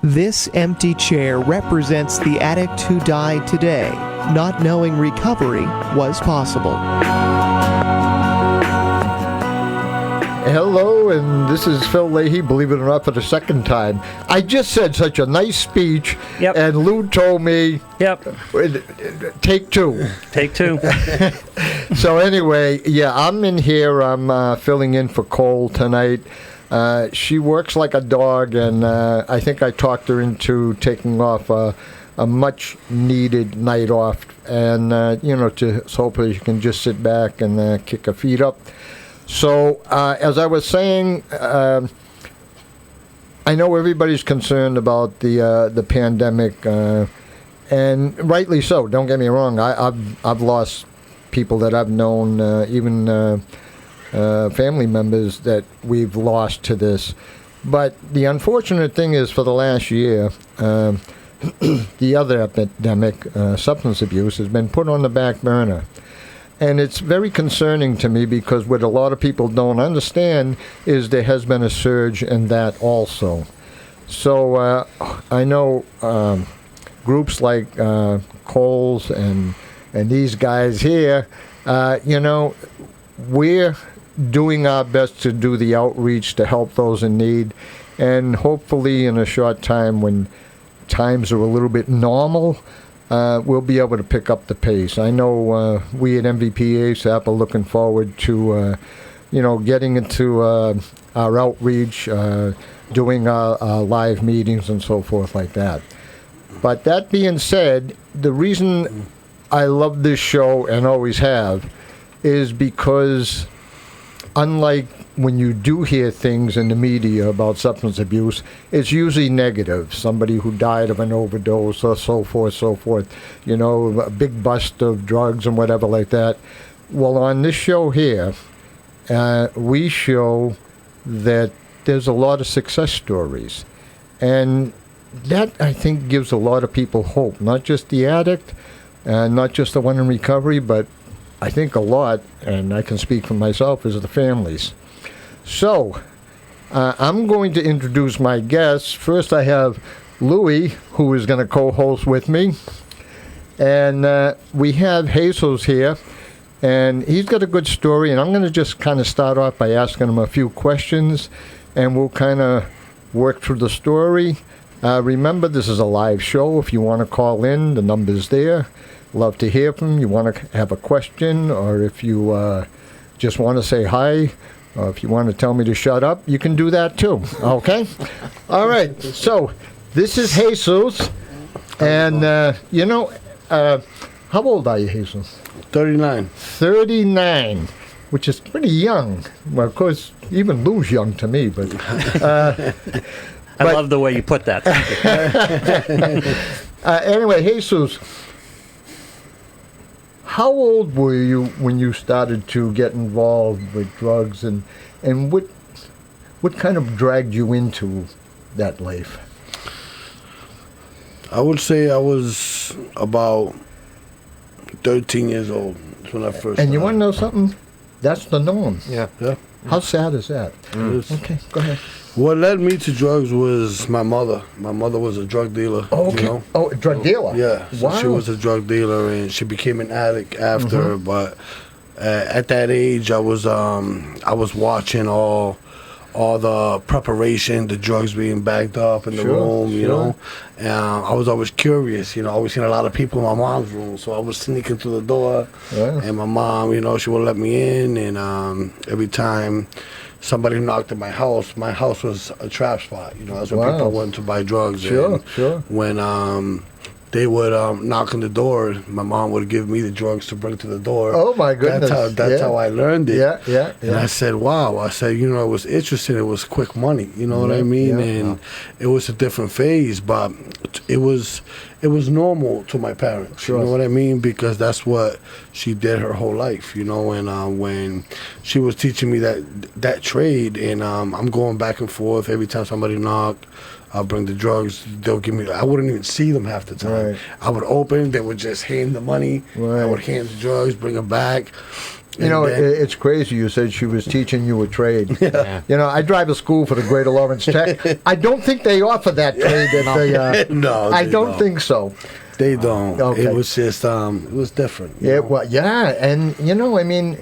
This empty chair represents the addict who died today, not knowing recovery was possible. Hello, and this is Phil Leahy, believe it or not, for the second time. I just said such a nice speech, and Lou told me, take two. Take two. So anyway, I'm in here. I'm filling in for Cole tonight. She works like a dog, and I think I talked her into taking off a much-needed night off, and, so hopefully she can just sit back and kick her feet up. So, as I was saying, I know everybody's concerned about the pandemic, and rightly so. Don't get me wrong. I've lost people that I've known, even family members that we've lost to this. But the unfortunate thing is, for the last year, the other epidemic, substance abuse, has been put on the back burner. And it's very concerning to me, because what a lot of people don't understand is there has been a surge in that also. So I know groups like Coles and these guys here, we're doing our best to do the outreach to help those in need. And hopefully in a short time, when times are a little bit normal, we'll be able to pick up the pace. I know we at MVP ASAP are looking forward to, getting into our outreach, doing our live meetings and so forth like that. But that being said, the reason I love this show and always have is because, unlike when you do hear things in the media about substance abuse, it's usually negative. Somebody who died of an overdose or so forth, a big bust of drugs and whatever like that. Well, on this show here, we show that there's a lot of success stories. And that, I think, gives a lot of people hope. Not just the addict, not just the one in recovery, but I think a lot, and I can speak for myself, is the families. So, I'm going to introduce my guests. First, I have Louie, who is going to co-host with me. And we have Jesus here, and he's got a good story. And I'm going to just kind of start off by asking him a few questions, and we'll kind of work through the story. Remember, this is a live show. If you want to call in, the number's there. Love to hear from you. You want to have a question, or if you just want to say hi, or if you want to tell me to shut up, you can do that too. Okay? All right. So this is Jesus. And, how old are you, Jesus? 39. 39, which is pretty young. Well, of course, even Lou's young to me, but... I love the way you put that. Anyway, Jesus, how old were you when you started to get involved with drugs, and what kind of dragged you into that life? I would say I was about 13 years old when I first And you want to know something? That's the norm. Yeah. How sad is that? Okay, go ahead. What led me to drugs was my mother. My mother was a drug dealer. Oh, okay. Oh, a drug dealer? Yeah. So wow. She was a drug dealer, and she became an addict after. But at that age, I was watching all the preparation, the drugs being bagged up in the room, you know. And I was always curious, I always seen a lot of people in my mom's room, so I was sneaking through the door. Yeah. And my mom, she would let me in, and every time somebody knocked at my house was a trap spot. That's where people went to buy drugs. Sure. When they would knock on the door, my mom would give me the drugs to bring to the door. Oh, my goodness. That's how I learned it. Yeah. And I said, wow. I said, it was interesting. It was quick money. You know what I mean? And it was a different phase, but it was normal to my parents. Sure. You know what I mean? Because that's what she did her whole life, and when she was teaching me that trade, and I'm going back and forth every time somebody knocked, I'll bring the drugs. They'll give me. I wouldn't even see them half the time. Right. I would open. They would just hand the money. Right. I would hand the drugs, bring them back. You know, then, it's crazy. You said she was teaching you a trade. Yeah. You know, I drive a school for the Greater Lawrence Tech. I don't think they offer that trade at the. No, I they don't think so. They don't. Okay. It was just it was different. you Yeah, know? well, yeah, and you know, I mean,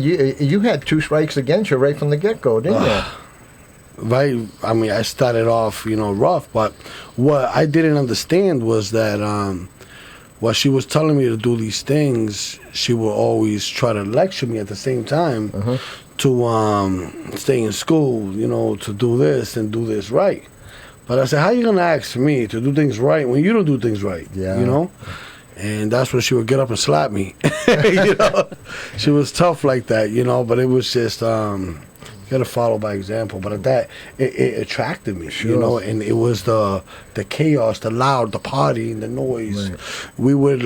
you had 2 strikes against you right from the get-go, didn't you? Right. I mean, I started off, rough, but what I didn't understand was that while she was telling me to do these things, she would always try to lecture me at the same time to stay in school, to do this and do this right. But I said, how you going to ask me to do things right when you don't do things right? Yeah. And that's when she would get up and slap me. She was tough like that, but it was just... You got to follow by example, but at that it attracted me, Sure. and it was the chaos, the loud, the party, and the noise. Right. We would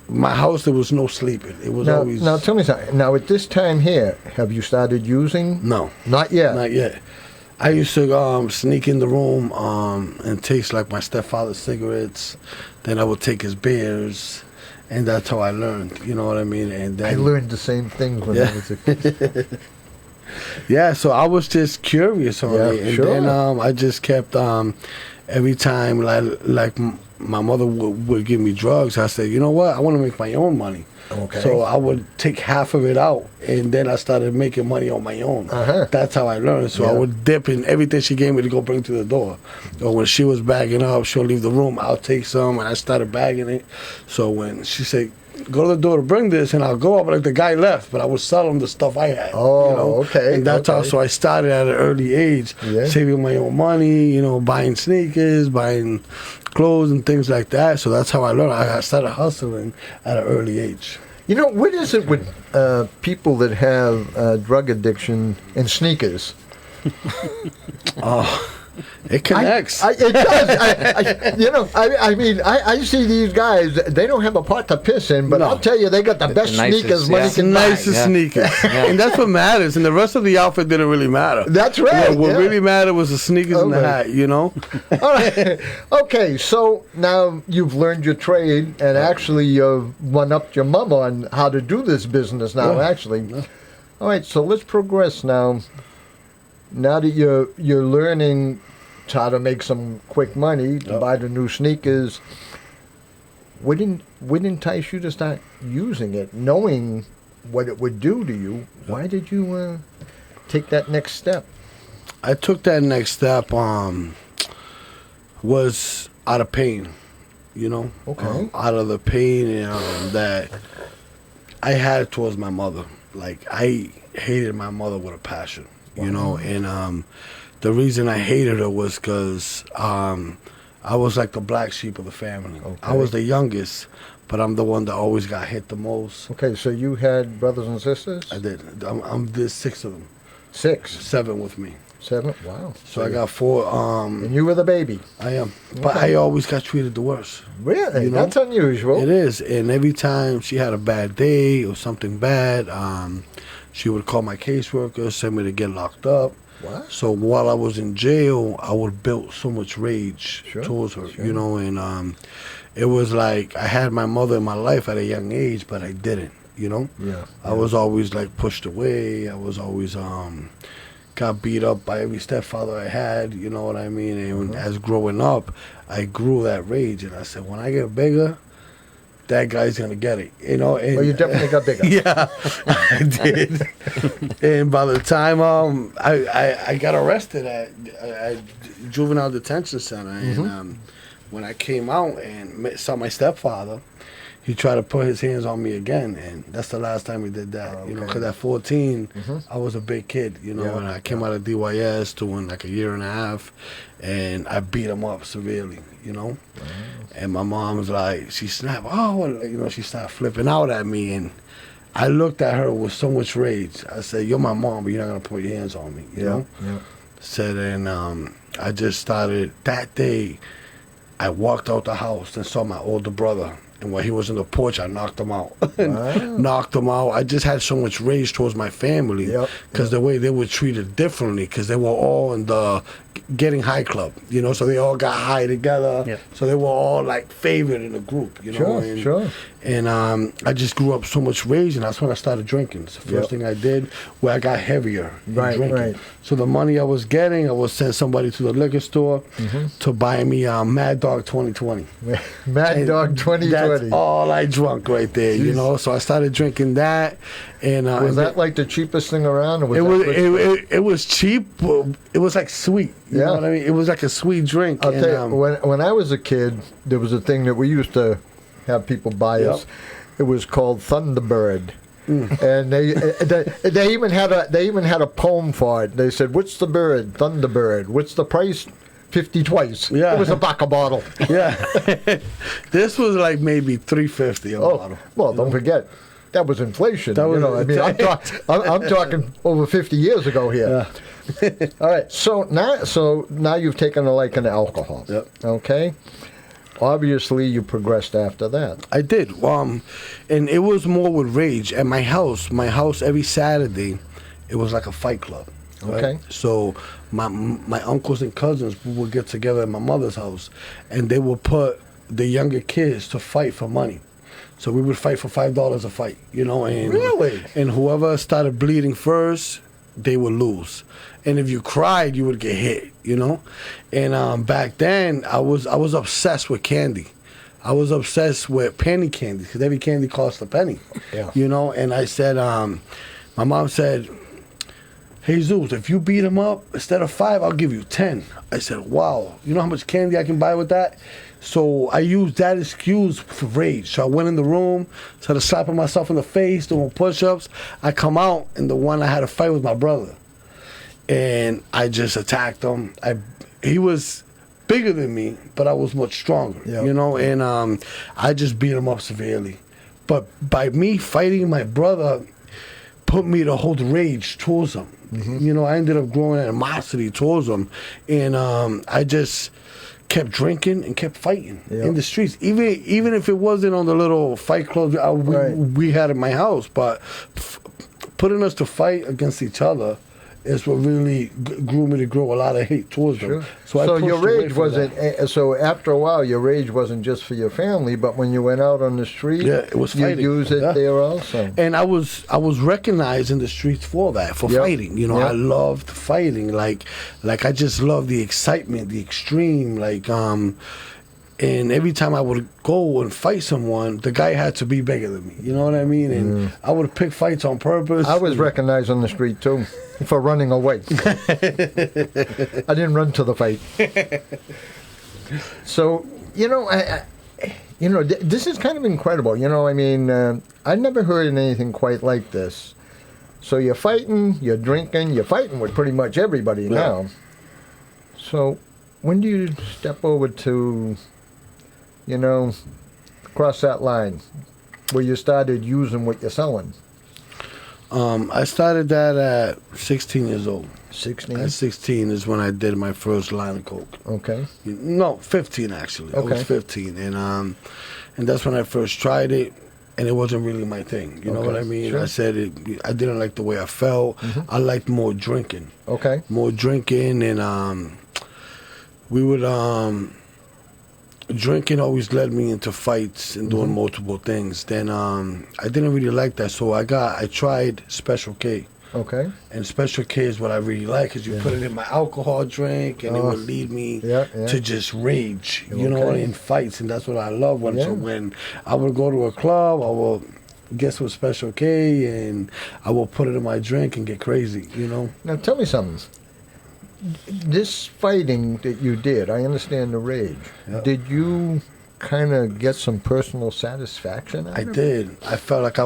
my house. There was no sleeping. It was always Now, tell me something. Now, at this time here, have you started using? no, Not yet. not yet. I used to sneak in the room and take like my stepfather's cigarettes. Then I would take his beers. And that's how I learned, you know what I mean? And then I learned the same things when I was a kid. yeah, so I was just curious on it, and sure. then I just kept every time like my mother would give me drugs. I said, you know what? I want to make my own money. Okay. So I would take half of it out, and then I started making money on my own. Uh-huh. That's how I learned. So I Yeah. would dip in everything she gave me to go bring to the door. Or when she was bagging up, she'll leave the room. I'll take some, and I started bagging it. So when she said, go to the door to bring this, and I'll go up, like the guy left, but I would sell him the stuff I had. Oh, okay, And that's how. okay. So I started at an early age, Yeah. saving my own money. Buying sneakers, buying clothes, and things like that. So that's how I learned. I started hustling at an early age. You know, what is it with people that have drug addiction and sneakers? It connects. It does. I mean, I see these guys. They don't have a pot to piss in, but No. I'll tell you, they got the best nicest, sneakers money yeah. can buy. Nicest Yeah. sneakers, and that's what matters. And the rest of the outfit didn't really matter. That's right. What yeah. really mattered was the sneakers and the Okay. hat. All right. Okay, so now you've learned your trade, and actually you've one-upped your mom on how to do this business now, Yeah. actually. All right, so let's progress now. Now that you're learning how to make some quick money to buy the new sneakers, what entice you to start using it, knowing what it would do to you? Why did you take that next step? I took that next step. Was out of pain, Okay. out of the pain that I had towards my mother. Like I hated my mother with a passion, and the reason I hated her was because I was like the black sheep of the family. Okay. I was the youngest, but I'm the one that always got hit the most. Okay, so you had brothers and sisters? I did. There's 6 of them, 6, 7 with me. 7. Wow. So I got 4. And you were the baby. I am, but Okay. I always got treated the worst. Really? You know? That's unusual. It is, and every time she had a bad day or something bad, she would call my caseworker, send me to get locked up. What? So while I was in jail, I would build so much rage Sure, towards her, sure. and it was like I had my mother in my life at a young age, but I didn't, Yeah. I was always like pushed away. I was always got beat up by every stepfather I had, you know what I mean? And as growing up, I grew that rage, and I said, when I get bigger, that guy's gonna get it, And, Well, you definitely got bigger. yeah, I did. And by the time I got arrested at juvenile detention center, and when I came out and saw my stepfather, he tried to put his hands on me again, and that's the last time he did that. Okay. Because at 14, I was a big kid, Yeah, and I came out of DYS doing like a year and a half, and I beat him up severely, And my mom's like, she snapped, she started flipping out at me, and I looked at her with so much rage. I said, you're my mom, but you're not going to put your hands on me, you know? Yeah. Said, and I just started, that day, I walked out the house and saw my older brother, And while he was on the porch, I knocked him out. Wow. Knocked him out. I just had so much rage towards my family because the way they were treated differently, because they were all in the getting high club, you know, so they all got high together. Yep. So they were all like favored in a group, you know. And I just grew up so much rage, and that's when I started drinking. It's the first thing I did where I got heavier in drinking. So the money I was getting, I would send somebody to the liquor store to buy me Mad Dog 2020. Mad Dog 2020. That's all I drunk right there, you know. So I started drinking that, and was that like the cheapest thing around? Or was it was cheap. But it was like sweet. You know what I mean? It was like a sweet drink. I'll tell you, when I was a kid, there was a thing that we used to have people buy us. It was called Thunderbird. And they even had a poem for it. They said, "What's the bird? Thunderbird. What's the price? 50 twice." Yeah. It was $1 a bottle. Yeah. This was like maybe $3.50 a bottle. Well, don't forget, that was inflation. That was, I mean, I'm talking over 50 years ago here. Yeah. All right. So now you've taken a liking to alcohol. Yep. Okay. Obviously, you progressed after that. I did. And it was more with rage. At my house every Saturday, it was like a fight club. Right? Okay. So my uncles and cousins would get together at my mother's house, and they would put the younger kids to fight for money. So we would fight for $5 a fight, you know. And really? And whoever started bleeding first, they would lose. And if you cried, you would get hit, you know. And back then, I was obsessed with candy. I was obsessed with penny candy because every candy cost a penny, you know. And I said, my mom said, "Hey Zeus, if you beat him up, instead of 5, I'll give you 10. I said, "Wow, you know how much candy I can buy with that?" So I used that excuse for rage. So I went in the room, started slapping myself in the face, doing push-ups. I come out, and the one I had a fight with my brother. And I just attacked him. He was bigger than me, but I was much stronger, you know. And I just beat him up severely. But by me fighting my brother, put me to hold rage towards him. You know, I ended up growing animosity towards him, and I just kept drinking and kept fighting in the streets. Even if it wasn't on the little fight club we had at my house, but putting us to fight against each other is what really grew me to grow a lot of hate towards them. So your rage wasn't. So after a while, your rage wasn't just for your family, but when you went out on the street, it was fighting. You use it there also. And I was recognized in the streets for that, for fighting. You know, I loved fighting. Like I just loved the excitement, the extreme. And every time I would go and fight someone, the guy had to be bigger than me. You know what I mean? And I would pick fights on purpose. I was recognized on the street too for running away. I didn't run to the fight. So, you know, this is kind of incredible. You know, I mean, I never heard anything quite like this. So you're fighting, you're drinking, you're fighting with pretty much everybody now. So when do you step over to, you know, cross that line where you started using what you're selling? I started that at 16 years old. 16? At 16 is when I did my first line of coke. Okay. No, 15 actually. Okay. I was 15, and that's when I first tried it, and it wasn't really my thing. You know what I mean? Sure. I said I didn't like the way I felt. I liked more drinking. Okay. More drinking, and we would drinking always led me into fights and doing multiple things. Then I didn't really like that, so I tried Special K. Okay. And Special K is what I really like, because you put it in my alcohol drink, and it would lead me to just rage, you know, in fights, and that's what I love. So when I would go to a club, I will get some Special K, and I will put it in my drink and get crazy, you know. Now tell me something. This fighting that you did, I understand the rage. Did you kind of get some personal satisfaction out of it? I did. I felt like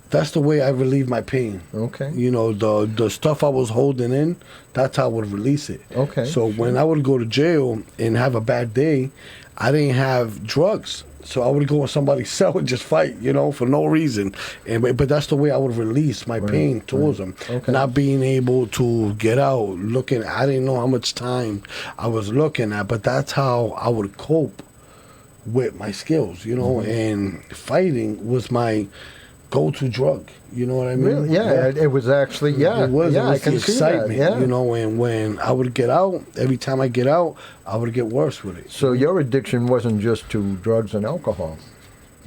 that's the way I relieved my pain. Okay. You know, the stuff I was holding in, that's how I would release it. Okay. So when I would go to jail and have a bad day, I didn't have drugs. So I would go in somebody's cell and just fight, you know, for no reason. But that's the way I would release my pain towards them. Okay. Not being able to get out, I didn't know how much time I was looking at, but that's how I would cope with my skills, you know, and fighting was my go-to drug. You know what I mean? Really? Yeah, it was actually, It was I the can see excitement, that, yeah. you know, and when I would get out, every time I get out, I would get worse with it. So your addiction wasn't just to drugs and alcohol.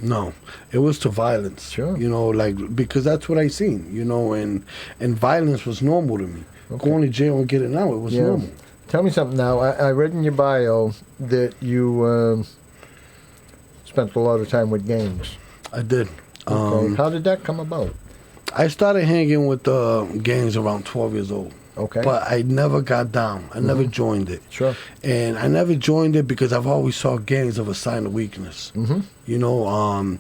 No, it was to violence. Sure. You know, like, because that's what I seen, you know, and violence was normal to me. Okay. Going to jail and getting out, it was normal. Tell me something now. I read in your bio that you spent a lot of time with gangs. I did. Okay. How did that come about? I started hanging with the gangs around 12 years old. Okay. But I never got down. I never joined it. Sure. And I never joined it because I've always saw gangs of a sign of weakness. Mm-hmm. You know,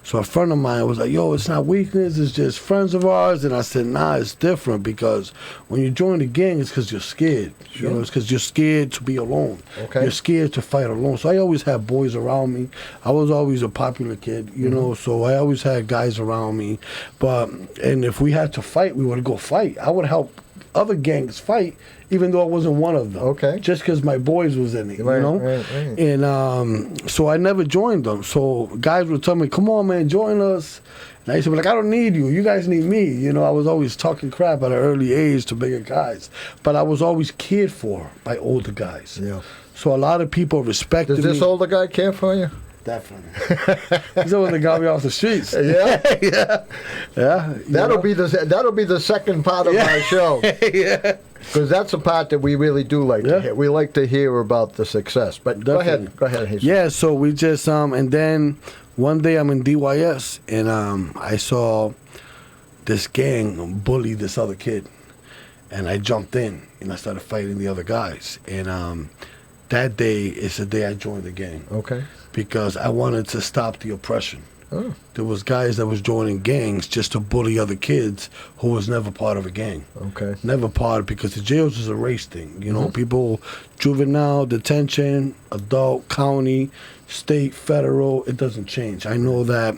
so a friend of mine was like, yo, it's not weakness, it's just friends of ours. And I said, nah, it's different, because when you join the gang, it's because you're scared. Sure. You know, it's because you're scared to be alone. Okay. You're scared to fight alone. So I always had boys around me. I was always a popular kid, you know, so I always had guys around me. And if we had to fight, we would go fight. I would help other gangs fight, even though I wasn't one of them. Okay. Just because my boys was in it, Right, you know? right. And so I never joined them. So guys would tell me, come on, man, join us. And I used to be like, I don't need you. You guys need me. You know, I was always talking crap at an early age to bigger guys. But I was always cared for by older guys. Yeah. So a lot of people respected Does me. this older guy care for you? Definitely. He's the one that got me off the streets. Yeah. Yeah. That'll be the second part of our show. Yeah. Because that's the part that we really do like to hear. We like to hear about the success. But Definitely. go ahead, Jesus. Yeah, so we just and then one day I'm in DYS and I saw this gang bully this other kid, and I jumped in and I started fighting the other guys. And that day is the day I joined the gang. Okay. Because I wanted to stop the oppression. Oh. There was guys that was joining gangs just to bully other kids who was never part of a gang. Okay. Never part, because the jails is a race thing. You know, people, juvenile, detention, adult, county, state, federal, it doesn't change. I know that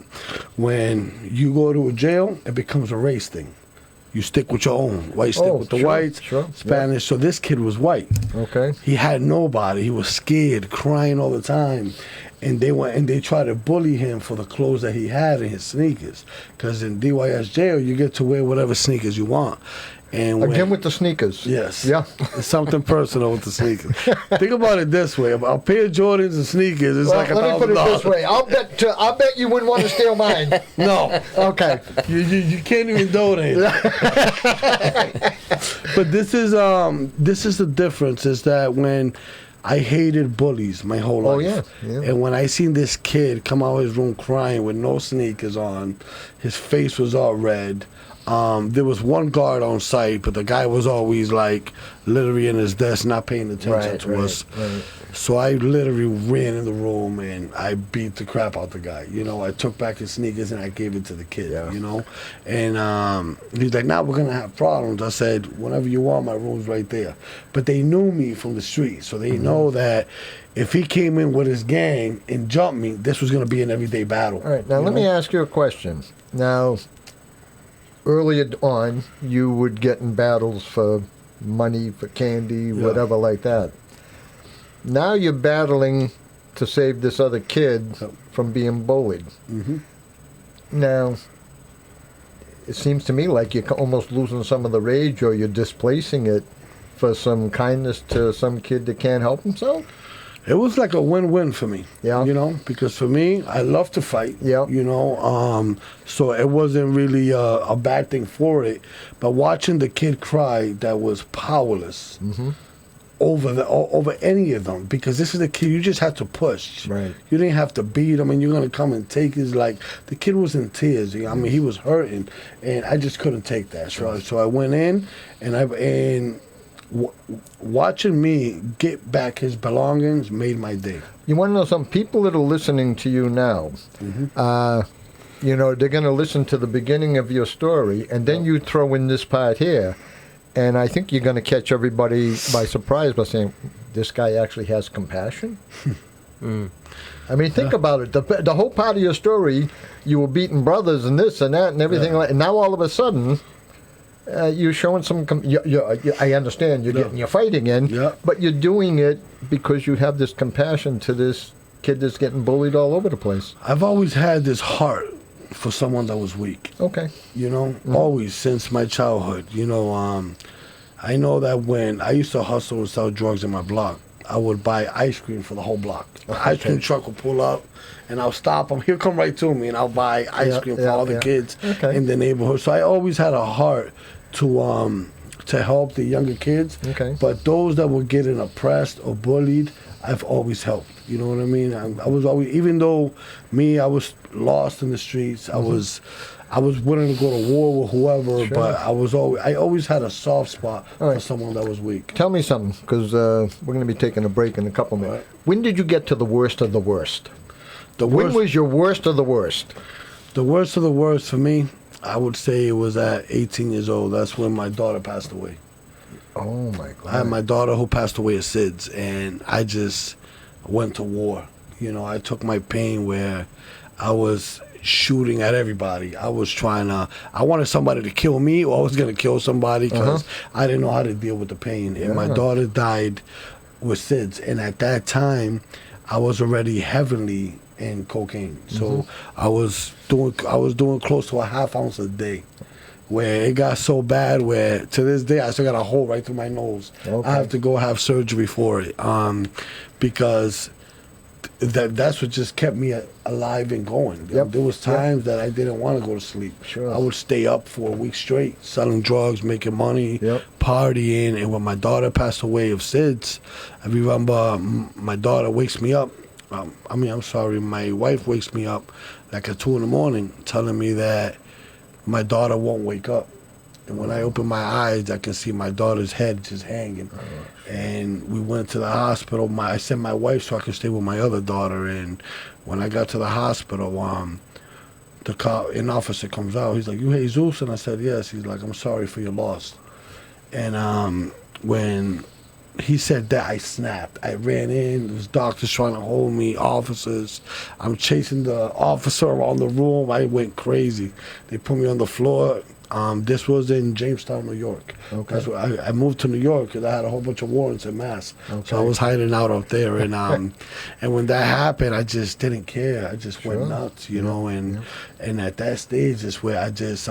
when you go to a jail, it becomes a race thing. You stick with your own. White stick with the whites, Spanish. So this kid was white. Okay. He had nobody. He was scared, crying all the time. And they went and they tried to bully him for the clothes that he had and his sneakers. Because in DYS jail, you get to wear whatever sneakers you want. And Again with the sneakers. Yes. Yeah. It's something personal with the sneakers. Think about it this way: a pair of Jordans and sneakers is like let me put it $1,000. this way. I'll bet you wouldn't want to steal mine. No. Okay. You can't even donate. But this is the difference, is that when I hated bullies my whole life. Oh, yeah. And when I seen this kid come out of his room crying with no sneakers on, his face was all red. There was one guard on site, but the guy was always like literally in his desk, not paying attention to us. Right. So I literally ran in the room and I beat the crap out the guy. You know, I took back his sneakers and I gave it to the kid. Yeah. You know, and he's like, "Now we're gonna have problems." I said, "Whenever you want, my room's right there." But they knew me from the street, so they know that if he came in with his gang and jumped me, this was gonna be an everyday battle. All right. Now let me ask you a question. Now, earlier on, you would get in battles for money, for candy, whatever like that. Now you're battling to save this other kid from being bullied. Mm-hmm. Now, it seems to me like you're almost losing some of the rage, or you're displacing it for some kindness to some kid that can't help himself. It was like a win-win for me. Yeah. You know, because for me, I love to fight. Yeah. You know, so it wasn't really a bad thing for it. But watching the kid cry that was powerless over any of them, because this is the kid you just had to push. Right. You didn't have to beat him, and you're gonna come and take his, like, the kid was in tears. I mean, he was hurting, and I just couldn't take that. So I went in, and watching me get back his belongings made my day. You want to know some people that are listening to you now? You know, they're going to listen to the beginning of your story, and then you throw in this part here, and I think you're going to catch everybody by surprise by saying, this guy actually has compassion? I mean, think about it. The whole part of your story, you were beating brothers and this and that and everything, and now all of a sudden, you're showing some. I understand you're getting your fighting in, but you're doing it because you have this compassion to this kid that's getting bullied all over the place. I've always had this heart for someone that was weak. Okay. You know, always since my childhood. You know, I know that when I used to hustle and sell drugs in my block, I would buy ice cream for the whole block. The ice cream truck would pull up, and I'll stop them. He'll come right to me, and I'll buy ice cream for all the kids in the neighborhood. So I always had a heart to help the younger kids. Okay. But those that were getting oppressed or bullied, I've always helped. You know what I mean? I was always, even though I was lost in the streets. I was willing to go to war with whoever, but I always had a soft spot for someone that was weak. Tell me something, because we're going to be taking a break in a couple minutes. Right. When did you get to the worst of the worst? When was your worst of the worst? The worst of the worst for me, I would say it was at 18 years old. That's when my daughter passed away. Oh, my God. I had my daughter who passed away of SIDS, and I just went to war. You know, I took my pain where I was shooting at everybody. I wanted somebody to kill me, or I was going to kill somebody because I didn't know how to deal with the pain. And my daughter died with SIDS, and at that time, I was already heavily in cocaine. So I was doing close to a half ounce a day, where it got so bad where to this day I still got a hole right through my nose. I have to go have surgery for it, because that's what just kept me alive and going. There was times that I didn't want to go to sleep. I would stay up for a week straight, selling drugs, making money, partying. And when my daughter passed away of SIDS, I remember my daughter wakes me up. My wife wakes me up like at 2 a.m. telling me that my daughter won't wake up. And when I open my eyes, I can see my daughter's head just hanging. And we went to the hospital. I sent my wife so I could stay with my other daughter. And when I got to the hospital, an officer comes out. He's like, "You Jesus?" And I said, "Yes." He's like, "I'm sorry for your loss." And when he said that, I snapped. I ran in. There was doctors trying to hold me, officers. I'm chasing the officer around the room. I went crazy. They put me on the floor. This was in Jamestown, New York. That's where I moved to New York because I had a whole bunch of warrants in Mass. So I was hiding out up there. And and when that happened, I just didn't care. I just went nuts, you know. And at that stage is where I just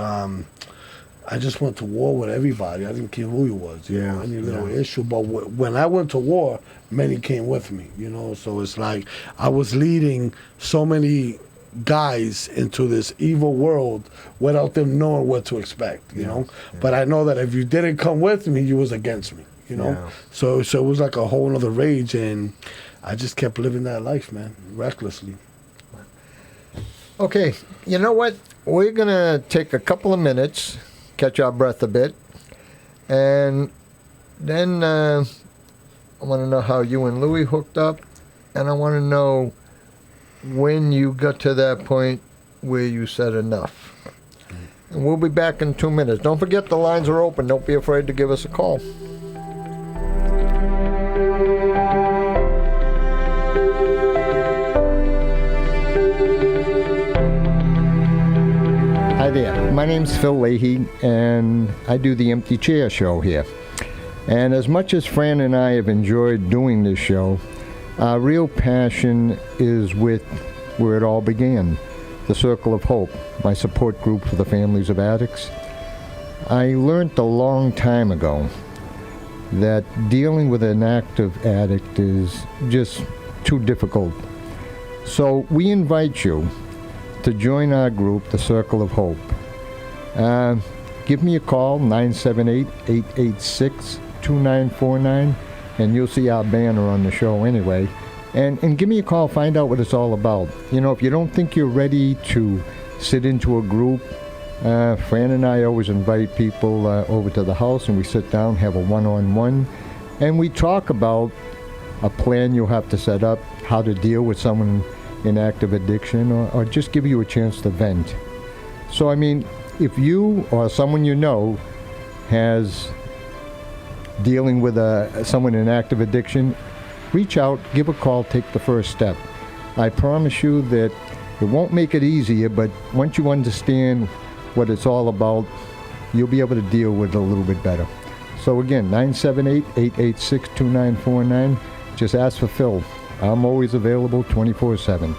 went to war with everybody. I didn't care who he was, you know, any little issue. But when I went to war, many came with me, you know. So it's like I was leading so many guys into this evil world without them knowing what to expect, you know. But I know that if you didn't come with me, you was against me, you know. So it was like a whole other rage, and I just kept living that life, man, recklessly. Okay, you know what? We're going to take a couple of minutes, catch our breath a bit, and then I want to know how you and Louie hooked up, and I want to know when you got to that point where you said enough. And we'll be back in 2 minutes. Don't forget the lines are open. Don't be afraid to give us a call. Hi there. My name's Phil Leahy, and I do the Empty Chair Show here. And as much as Fran and I have enjoyed doing this show, our real passion is with where it all began, the Circle of Hope, my support group for the families of addicts. I learned a long time ago that dealing with an active addict is just too difficult. So we invite you to join our group, the Circle of Hope. Give me a call, 978-886-2949, and you'll see our banner on the show anyway. And give me a call, find out what it's all about. You know, if you don't think you're ready to sit into a group, Fran and I always invite people over to the house, and we sit down, have a one-on-one, and we talk about a plan you'll have to set up, how to deal with someone in active addiction, or just give you a chance to vent. So, I mean, if you or someone you know has dealing with someone in active addiction, reach out, give a call, take the first step. I promise you that it won't make it easier, but once you understand what it's all about, you'll be able to deal with it a little bit better. So again, 978-886-2949. Just ask for Phil. I'm always available 24/7.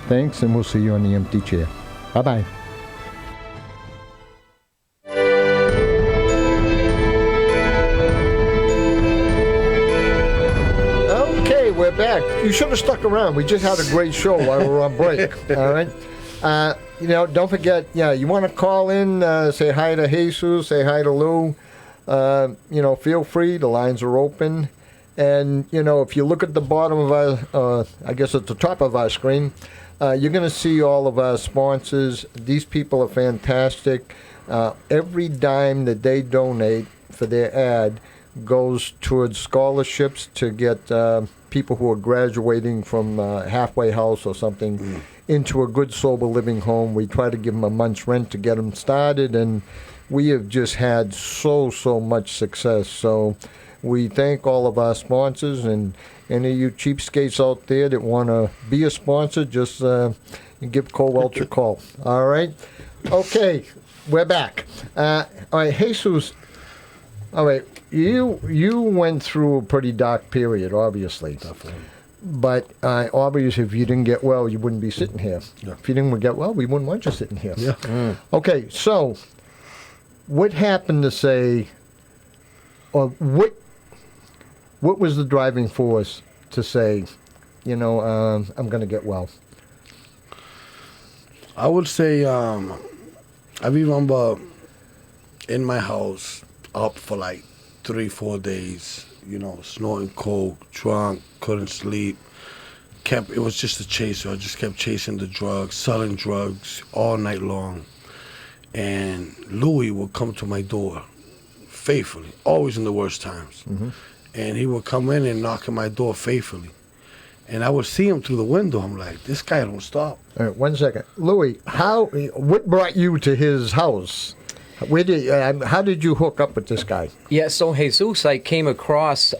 Thanks, and we'll see you on the empty chair. Bye-bye. Okay, we're back. You should have stuck around. We just had a great show while we were on break. All right. Don't forget, you want to call in, say hi to Jesus, say hi to Lou. Feel free. The lines are open. And, if you look at the bottom of our, I guess at the top of our screen, you're going to see all of our sponsors. These people are fantastic. Every dime that they donate for their ad goes towards scholarships to get people who are graduating from halfway house or something into a good, sober living home. We try to give them a month's rent to get them started, and we have just had so much success. So we thank all of our sponsors, and any of you cheapskates out there that want to be a sponsor, just give Cole Welch a call. All right? Okay, we're back. All right, Jesus, all right, you went through a pretty dark period, obviously. Definitely. But obviously, if you didn't get well, you wouldn't be sitting here. Yeah. If you didn't get well, we wouldn't want you sitting here. Yeah. Okay, so what happened to say, or what was the driving force to say, I'm going to get well? I would say I remember in my house up for like 3-4 days, snorting coke, drunk, couldn't sleep. It was just a chase. So I just kept chasing the drugs, selling drugs all night long. And Louie would come to my door faithfully, always in the worst times. Mm-hmm. And he would come in and knock on my door faithfully. And I would see him through the window. I'm like, this guy don't stop. All right, 1 second. Louie, what brought you to his house? How did you hook up with this guy? Yeah, so Jesus I came across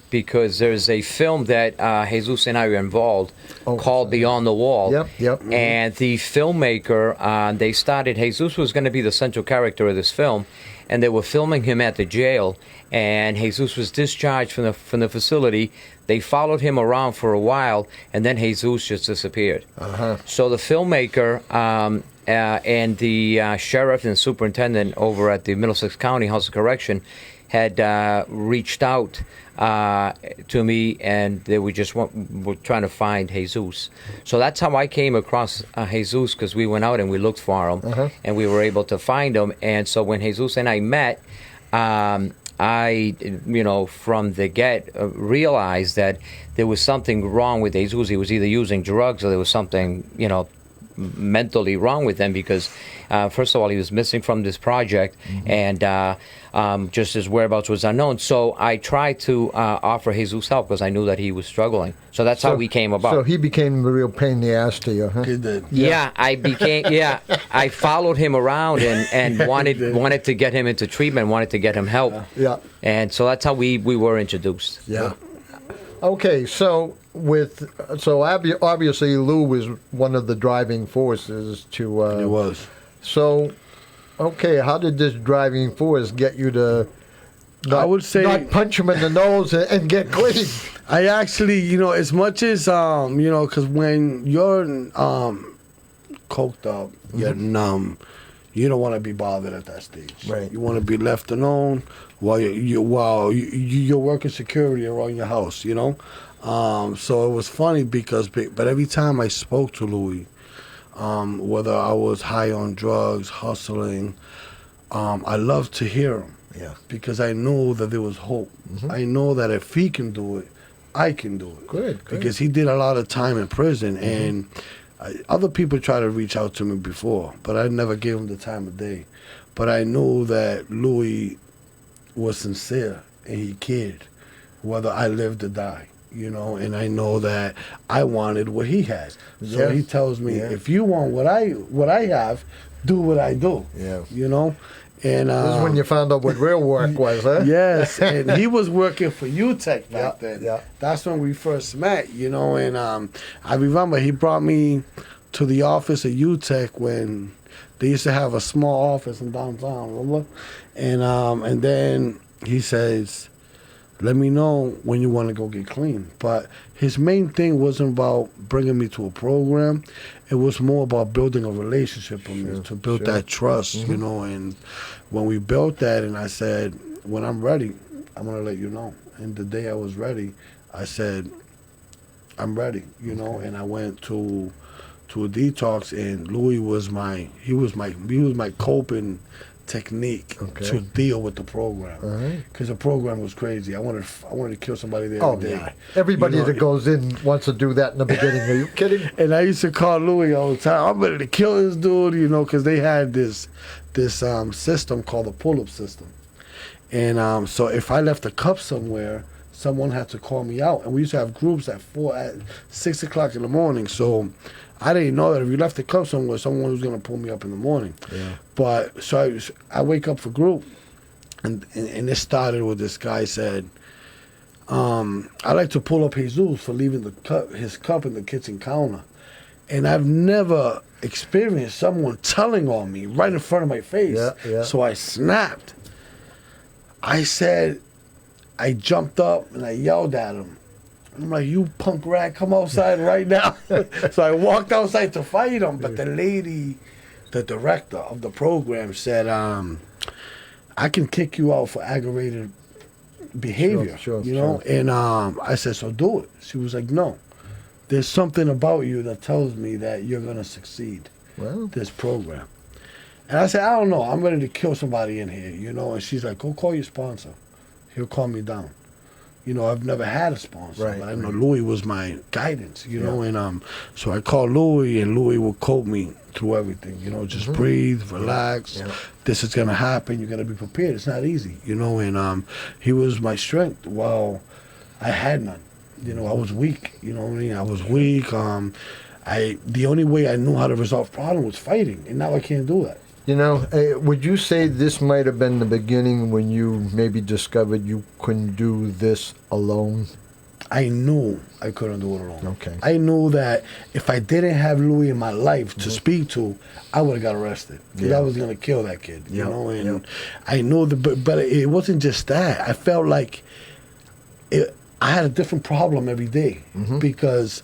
because there's a film that Jesus and I were involved called Beyond the Wall. Yep. Mm-hmm. And the filmmaker, they started, Jesus was going to be the central character of this film, and they were filming him at the jail, and Jesus was discharged from the facility. They followed him around for a while, and then Jesus just disappeared. Uh-huh. So the filmmaker and the sheriff and superintendent over at the Middlesex County House of Correction had reached out to me, and they were trying to find Jesus. So that's how I came across Jesus, because we went out and we looked for him, uh-huh. and we were able to find him. And so when Jesus and I met, I, from the get, realized that there was something wrong with Jesus. He was either using drugs or there was something, mentally wrong with him, because first of all, he was missing from this project, mm-hmm. and just his whereabouts was unknown. So I tried to offer Jesus help, because I knew that he was struggling. So that's how we came about. So he became a real pain in the ass to you, huh? He did. Yeah, I followed him around and wanted to get him into treatment, wanted to get him help. Yeah. And so that's how we were introduced. Yeah. Okay, so obviously Lou was one of the driving forces to. It was. So, okay, how did this driving force get you to? I would say not punch him in the nose and get clean. I actually, as much as because when you're coked up, you're numb. You don't want to be bothered at that stage. Right. You want to be left alone while you're working security around your house. So it was funny but every time I spoke to Louie, whether I was high on drugs, hustling, I loved to hear him. Yeah. Because I knew that there was hope. Mm-hmm. I know that if he can do it, I can do it. Good. Because he did a lot of time in prison, mm-hmm. and other people tried to reach out to me before, but I never gave him the time of day. But I knew that Louie was sincere and he cared, whether I lived or die, and I know that I wanted what he had. So he tells me, if you want what I have, do what I do. Yeah. And this is when you found out what real work was, huh? Yes, and he was working for UTEC back then. Yeah. That's when we first met, and I remember he brought me to the office of UTEC when they used to have a small office in downtown, remember? And then he says, let me know when you want to go get clean. But his main thing wasn't about bringing me to a program. It was more about building a relationship with me, to build that trust, you know. And when we built that, and I said, when I'm ready, I'm going to let you know. And the day I was ready, I said, I'm ready, you know. And I went to a detox, and Louie was my coping technique to deal with the program, because the program was crazy. I wanted to kill somebody there every day. Yeah. Everybody that goes in wants to do that in the beginning. Are you kidding? And I used to call Louie all the time. I'm ready to kill this dude, you know, because they had this system called the pull-up system. And so if I left a cup somewhere, someone had to call me out. And we used to have groups at 6 o'clock in the morning. So I didn't know that if you left the cup somewhere, someone was going to pull me up in the morning. Yeah. But so I wake up for group, and it started with this guy said, I like to pull up Jesus for leaving his cup in the kitchen counter. And I've never experienced someone telling on me right in front of my face. Yeah. So I snapped. I said, I jumped up and I yelled at him. I'm like, you punk rat, come outside right now. So I walked outside to fight him. But the lady, the director of the program, said, I can kick you out for aggravated behavior, you know? And I said, so do it. She was like, no. There's something about you that tells me that you're going to succeed, this program. And I said, I don't know. I'm ready to kill somebody in here, you know? And she's like, go call your sponsor. He'll calm me down. You know, I've never had a sponsor, but I know Louie was my guidance, you know? And so I called Louie, and Louie would coach me through everything, you know, just breathe, relax. Yeah. This is going to happen. You're going to be prepared. It's not easy, you know? And he was my strength while I had none. You know, I was weak, you know what I mean? I was weak. The only way I knew how to resolve problems was fighting, and now I can't do that. You know, would you say this might have been the beginning when you maybe discovered you couldn't do this alone? I knew I couldn't do it alone. Okay. I knew that if I didn't have Louie in my life to speak to, I would have got arrested. Because I was going to kill that kid, you know? And I knew, but it wasn't just that. I felt like I had a different problem every day because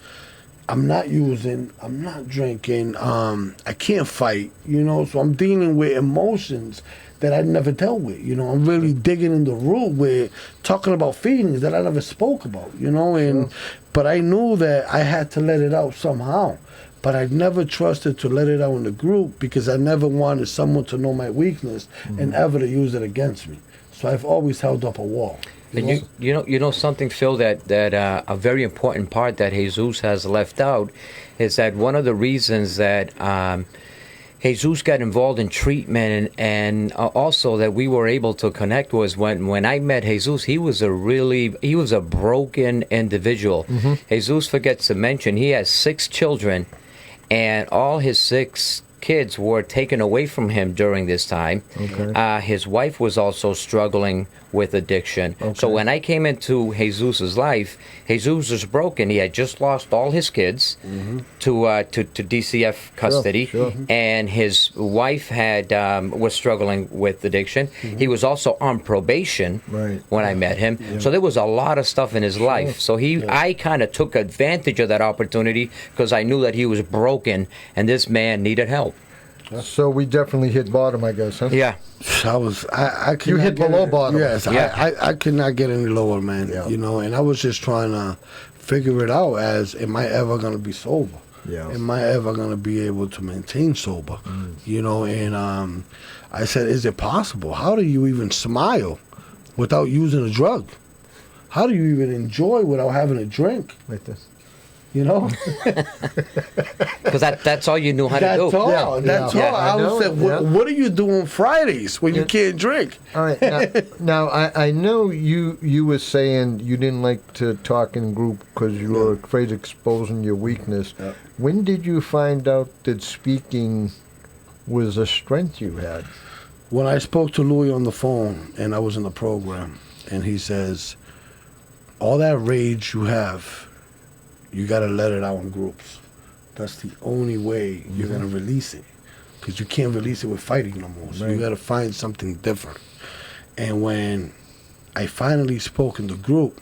I'm not using, I'm not drinking, I can't fight, you know, so I'm dealing with emotions that I never dealt with, you know. I'm really digging in the root with talking about feelings that I never spoke about, you know, and but I knew that I had to let it out somehow. But I never trusted to let it out in the group because I never wanted someone to know my weakness and ever to use it against me. So I've always held up a wall. And you know something, Phil, that a very important part that Jesus has left out is that one of the reasons that Jesus got involved in treatment and also that we were able to connect was when I met Jesus, he was a broken individual. Jesus forgets to mention he has 6 children, and all his 6 kids were taken away from him during this time. His wife was also struggling with addiction. So when I came into Jesus's life, Jesus was broken. He had just lost all his kids to DCF custody, and his wife was struggling with addiction. He was also on probation when I met him. So there was a lot of stuff in his life. So I kind of took advantage of that opportunity because I knew that he was broken and this man needed help. So we definitely hit bottom, I guess, huh? Yeah. I could You hit below bottom. Yes, I could not get any lower, man. You know, and I was just trying to figure it out as, am I ever going to be sober? Am I ever going to be able to maintain sober? You know, and I said, is it possible? How do you even smile without using a drug? How do you even enjoy without having a drink? Like this. You know? Because that's all you knew how to do. That's all. I was saying, what do you do on Fridays when you can't drink? All right. Now I know you were saying you didn't like to talk in group because you were afraid of exposing your weakness. When did you find out that speaking was a strength you had? When I spoke to Louie on the phone and I was in the program, and he says, all that rage you have, you got to let it out in groups. That's the only way you're going to release it. Because you can't release it with fighting no more. So you got to find something different. And when I finally spoke in the group,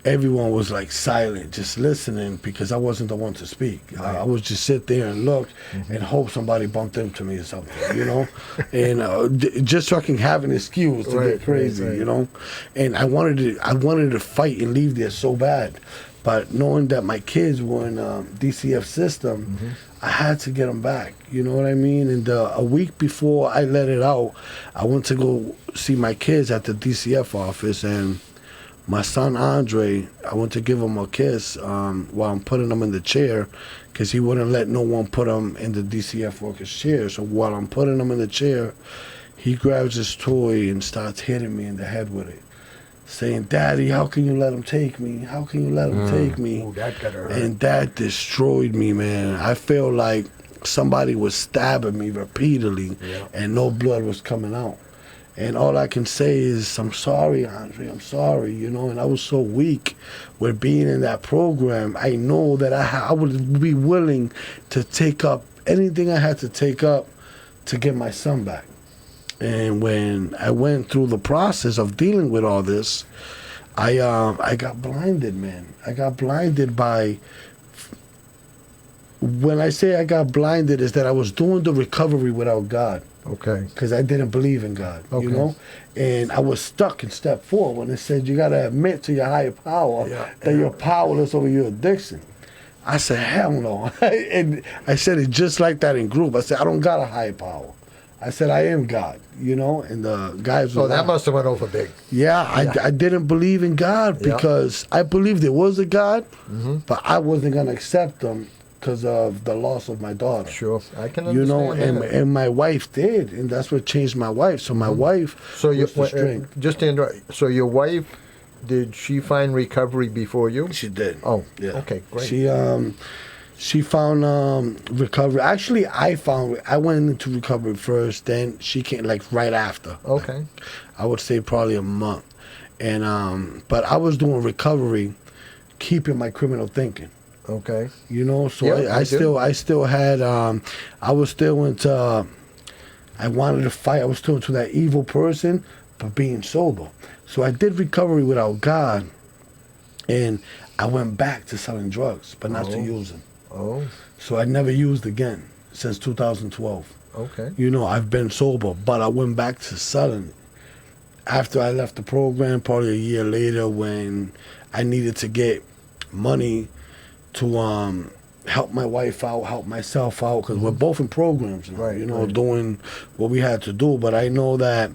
everyone was like silent, just listening, because I wasn't the one to speak. I would just sit there and look and hope somebody bumped into me or something, you know, and just so I can have an excuse to get crazy, you know. And I wanted to fight and leave there so bad, but knowing that my kids were in DCF system, I had to get them back. You know what I mean? And a week before I let it out, I went to go see my kids at the DCF office, and my son Andre, I went to give him a kiss while I'm putting him in the chair, because he wouldn't let no one put him in the DCF worker's chair. So while I'm putting him in the chair, he grabs his toy and starts hitting me in the head with it, saying, "Daddy, how can you let him take me? How can you let him take me?" Ooh, that gotta hurt. And that destroyed me, man. I felt like somebody was stabbing me repeatedly, and no blood was coming out. And all I can say is, I'm sorry, Andre, I'm sorry, you know. And I was so weak with being in that program. I know that I would be willing to take up anything I had to take up to get my son back. And when I went through the process of dealing with all this, I got blinded, man. I got blinded by... When I say I got blinded, is that I was doing the recovery without God. Okay. Because I didn't believe in God, Okay. you know? And I was stuck in step 4 when it said you got to admit to your higher power that you're powerless over your addiction. I said, hell no. And I said it just like that in group. I said, I don't got a higher power. I said, I am God, you know? And the guys were So that like, must have went over big. yeah, I didn't believe in God because I believed there was a God, but I wasn't going to accept him because of the loss of my daughter. Sure, I can You know, understand that. and my wife did, and that's what changed my wife. So my wife So was the strength. just to interrupt, so your wife, did she find recovery before you? She did. Oh, yeah. okay, great. She found recovery. Actually, I went into recovery first, then she came like right after. Okay. I would say probably a month. And but I was doing recovery, keeping my criminal thinking. Okay. You know, so Yeah, I still had I was still into I wanted to fight. I was still into that evil person, but being sober. So I did recovery without God, and I went back to selling drugs, but not to using. Oh, So I never used again since 2012. okay. You know, I've been sober, but I went back to selling it. After I left the program, probably a year later, when I needed to get money to help my wife out, help myself out, because we're both in programs now, Right, you know, right. doing what we had to do. But I know that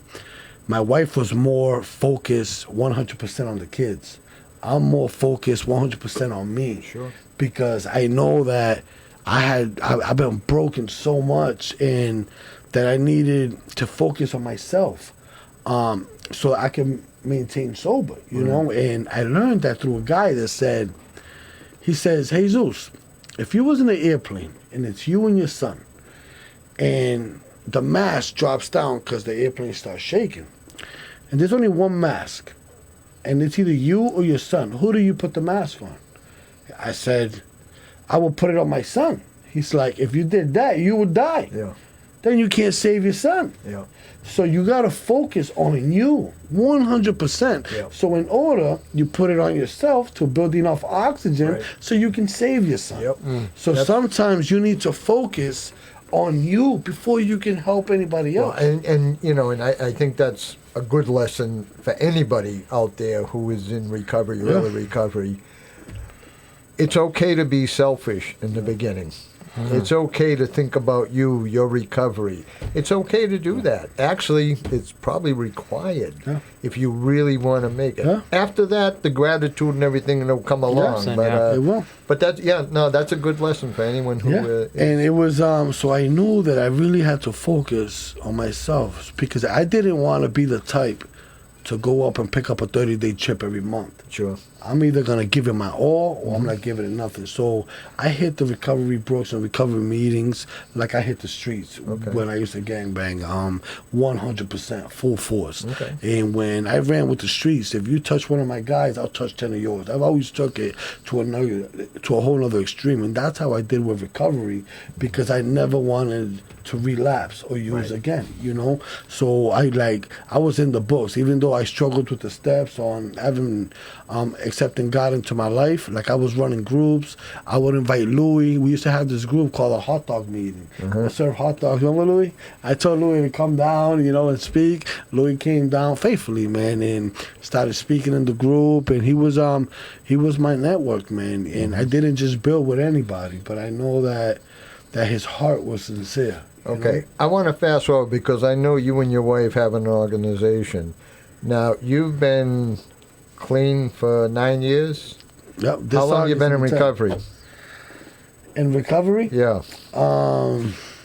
my wife was more focused 100% on the kids. I'm more focused 100% on me. Sure. Because I know that I've been broken so much, and that I needed to focus on myself, so I can maintain sober, you know. And I learned that through a guy that said, he says, Jesus, if you was in an airplane and it's you and your son, and the mask drops down because the airplane starts shaking, and there's only one mask, and it's either you or your son, who do you put the mask on? I said, I will put it on my son. He's like, if you did that, you would die. Yeah. Then you can't save your son. Yeah. So you got to focus on you 100%. Yeah. So in order, you put it on yourself to build enough oxygen Right. so you can save your son. Yep. So sometimes you need to focus on you before you can help anybody Well, else. and you know, and I think that's a good lesson for anybody out there who is in recovery, early recovery. It's okay to be selfish in the beginning. It's okay to think about you, your recovery. It's okay to do that. Actually, it's probably required if you really want to make it. Yeah. After that, the gratitude and everything will come along. Yes, but It will. but that's that's a good lesson for anyone who. And it was so I knew that I really had to focus on myself, because I didn't want to be the type to go up and pick up a 30-day trip every month. Sure. I'm either going to give it my all, or I'm not giving it nothing. So I hit the recovery books and recovery meetings like I hit the streets when I used to gangbang, 100%, full force. Okay. And when I ran with the streets, if you touch one of my guys, I'll touch 10 of yours. I've always took it to a whole other extreme. And that's how I did with recovery, because I never wanted to relapse or use again, you know? So I was in the books, even though I struggled with the steps on having accepting God into my life. Like I was running groups. I would invite Louie. We used to have this group called a hot dog meeting. We serve hot dogs. Remember Louie? I told Louie to come down, and speak. Louie came down faithfully, man, and started speaking in the group. And he was my network, man. And I didn't just build with anybody, but I know that his heart was sincere. Okay, I want to fast forward because I know you and your wife have an organization. Now, you've been clean for 9 years? Yep. How long have you been in recovery? In recovery? Yeah.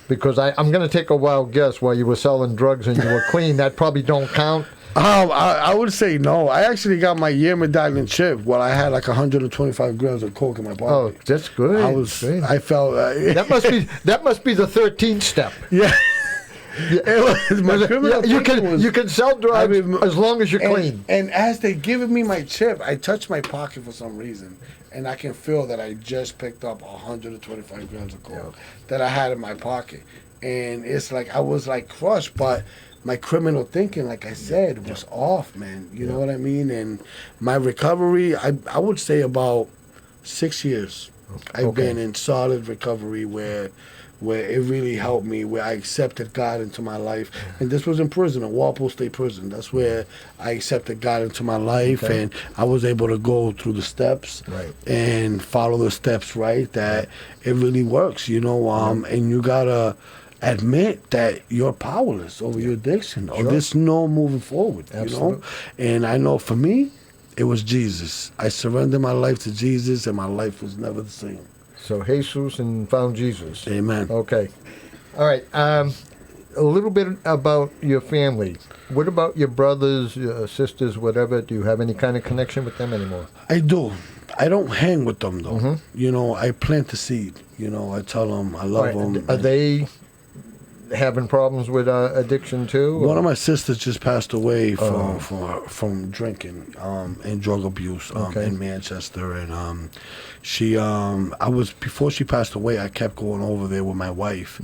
Because I'm going to take a wild guess while you were selling drugs and you were clean. That probably don't count. I would say no. I actually got my year medallion chip while I had like 125 grams of coke in my pocket. Oh, that's good. I felt that must be the 13th step. Yeah. It was my criminal. You can sell drugs as long as you're clean. And as they giving me my chip, I touched my pocket for some reason, and I can feel that I just picked up 125 grams of coke that I had in my pocket, and it's like I was like crushed, but my criminal thinking, like I said, was off, man. You know what I mean? And my recovery, I would say about 6 years. I've been in solid recovery where it really helped me, where I accepted God into my life. And this was in prison, in Walpole State Prison. That's where I accepted God into my life, and I was able to go through the steps and follow the steps, right? That it really works, and you gotta admit that you're powerless over your addiction, or there's no moving forward, And I know for me, it was Jesus. I surrendered my life to Jesus, and my life was never the same. So Jesus and found Jesus. Amen. Okay. All right. A little bit about your family. What about your brothers, your sisters, whatever? Do you have any kind of connection with them anymore? I do. I don't hang with them, though. I plant the seed. I tell them I love them. Are they having problems with addiction too? One of my sisters just passed away from drinking and drug abuse in Manchester, and before she passed away, I kept going over there with my wife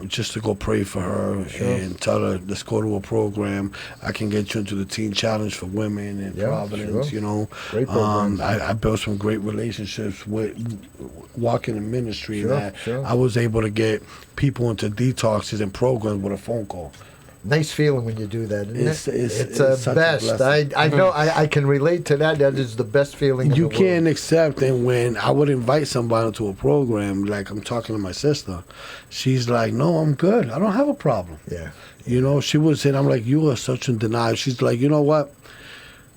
just to go pray for her and tell her, let's go to a program. I can get you into the Teen Challenge for Women in Providence. Great program. I built some great relationships with walking in ministry that I was able to get people into detoxes and programs with a phone call. Nice feeling when you do that, isn't it? It's the best. I know I can relate to that. That is the best feeling you in the can't world. accept. And when I would invite somebody to a program, like I'm talking to my sister, she's like, no, I'm good. I don't have a problem. Yeah. She would say, I'm like, you are such in denial. She's like, you know what?